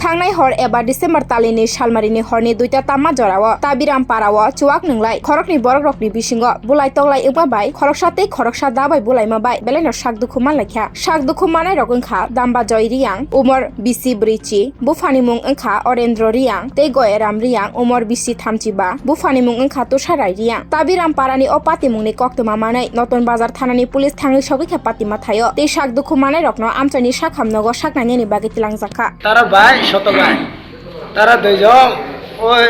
थांनाय हर एबा डिसेम्बर तालिनि सालमारिनि हरनि दुइटा तामा जराव ताबिराम पाराव चुवाक नंलाय खरकनि बरक रकनि बिसिंग बुलाय तगलाय एबाबाय खरकसाते खरकसा दाबाय बुलाय माबाय बेलेनो शाक दुखु मानलायख्या शाक दुखु मानाय रक ओंखा दाम्बा जय रियां उमर बिसि ब्रैचि बुफानि मुं ओंखा अरेन्द्र रियां ते गयराम रियां उमर बिसि थामचिबा बुफानि मुं ओंखा तुषाराय रियां ताबिराम पारानि अपाति मुंनि कक्तमा मानै नतन बाजार थानानि पुलिस थाङै सगै खेपातिमा थायो ते शाक दुखु मानाय रकनो आमचानि शाक हामनगो शाक नायनि बागै तिलांजाखा তারা ভাই শত ভাই তারা দুইজন ওই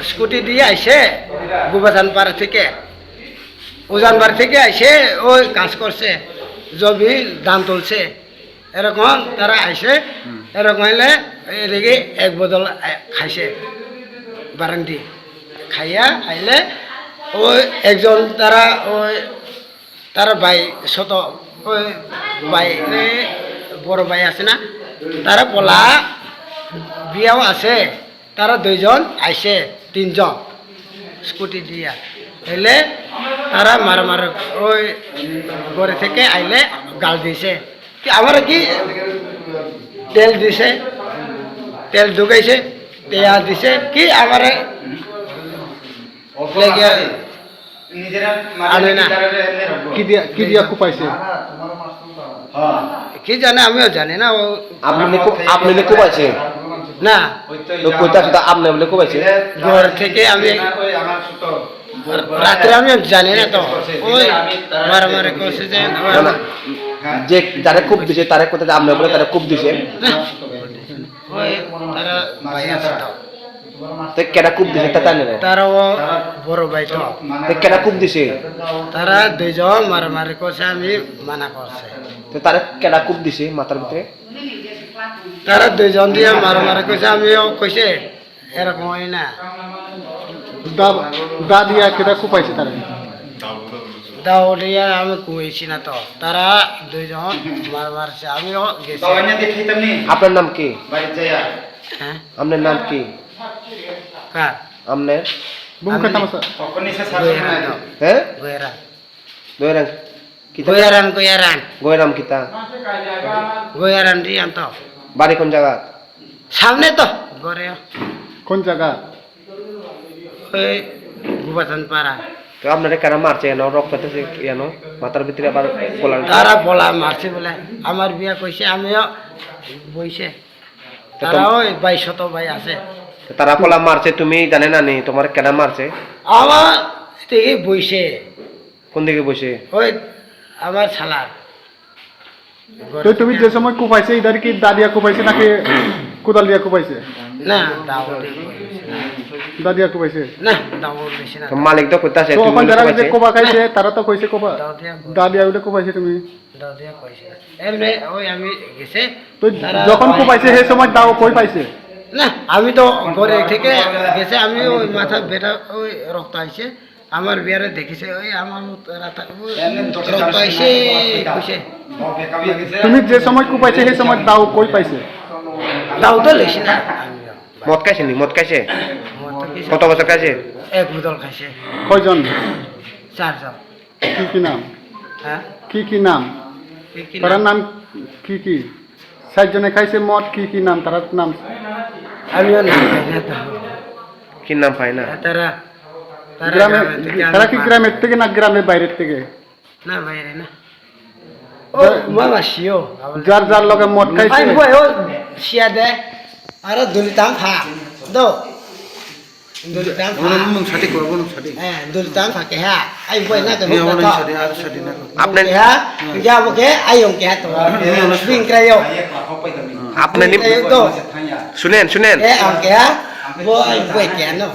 স্কুটি দিয়ে আইসে গুবাজান পাড়া থেকে উজানবার থেকে আইসে ওই কাজ করছে জমি দাম তুলছে এরকম তারা আইসে এরকম হইলে এদিকে এক বদল খাইছে বারান্দি খাইয়া আইলে ওই একজন তারা ওই তারা ভাই শত ওই ভাই বড় ভাই আছে না তারা পলা বিয়াও আছে তারা দুইজন আইসে তিনজন স্কুটি দিয়া এলে তারা মার ওই ঘরে থেকে আইলে গাল দিছে কি আমার কি তেল দিছে তেল ঢুকাইছে তেয়া দিছে কি আমার আনে না কি দিয়া কুপাইছে কি জানে আমিও জানি না ও আপনি কোপাইছে না তো কইতা তো আপনি বলে কোপাইছে ঘর থেকে আমি রাত্রে আমি জানি না তো ওই মারামারি করছে যে যে যারা খুব দিছে তারা কোথায় আপনি বলে তারা খুব দিছে ওই তারা ভাই আছে তো তো কেডা খুব দিছে তা জানেন তারাও বড় ভাই তো তো কেডা খুব দিছে তারা দুইজন মারামারি করছে আমি মানা করছে তো তারা কেডা খুব দিছে মাথার ভিতরে তারা দুইজন দিয়ে মারামারি করছে আমিও কইছে এরকম হয় না দা দিয়া কেটা কুপাইছে তারা দাউরিয়া আমি কইছি না তো তারা দুইজন মারছে আমিও গেছি আপনার নাম কি হ্যাঁ আপনার নাম কি কার আপনার বুমকা তামাসা হ্যাঁ গয়রান দয়রাং কিতা গয়রাম কিতা গয়রান রিয়ান তো বাড়ি কোন জায়গা সামনে তো ঘরে কোন জায়গা ওই গুবাজান পাড়া তো আপনারা কেন মারছে এনো রক্ত হতেছে এনো মাথার ভিতরে আবার গোলা তারা বলা মারছে বলে আমার বিয়া কইছে আমিও বইছে তারা ওই 2200 ভাই আছে তারা পোলা মারছে তুমি জানে না নি তোমার কেন মারছে আমার থেকে বইছে কোন দিকে বসে ওই আমার শালা তো তুমি যে সময় কুপাইছে ইদার কি দা দিয়া কুপাইছে নাকি কোদাল দিয়া কুপাইছে না দাউরি দা দিয়া কুপাইছে না দাউর বেশি না তো মালিক তো কইতাছে তো তুমি ওখান যারা যে কইছে কোবা খাইছে তারা তো কইছে কোবা দাউরিয়া দা দিয়া উঠে কুপাইছে তুমি দাউরিয়া কইছে এমনি ওই আমি গেছে তো যখন কুপাইছে সেই সময় দাও কই পাইছে না আমি তো ঘরে থেকে গেছে আমি ওই মাথা বেটা ওই রক্ত আইছে আমার বিয়ারে দেখিছে ওই আমার রক্ত আইছে কইছে তুমি যে সময় কুপাইছে সেই সময় দাও কই পাইছে দাও তো লেছি না মদ খাইছে নি মদ খাইছে কত বছর খাইছে এক বোতল খাইছে কয়জন 4 জন কি নাম হ্যাঁ কি নাম কি তার নাম কি 7 জনে খাইছে মদ কি নাম তার নাম আমিও না খাই না তো কি নাম পাই না তারা গ্রামে তারা কি গ্রামের থেকে না গ্রামের বাইরের থেকে না বাইরে না ও মামা শিও যার লগে মদ খাইছে আই বই ও শিয়া দে আর দুলিতাম খা দো দুলিতাম নুন সাথে করব নুন সাথে হ্যাঁ দুলিতাম থাকে হ্যাঁ আই বই না তো আপনি হ্যাঁ যা বকে আইও কে তো বিং ক্রাইও আপনি শুনেন এ আম কে বই বই কে no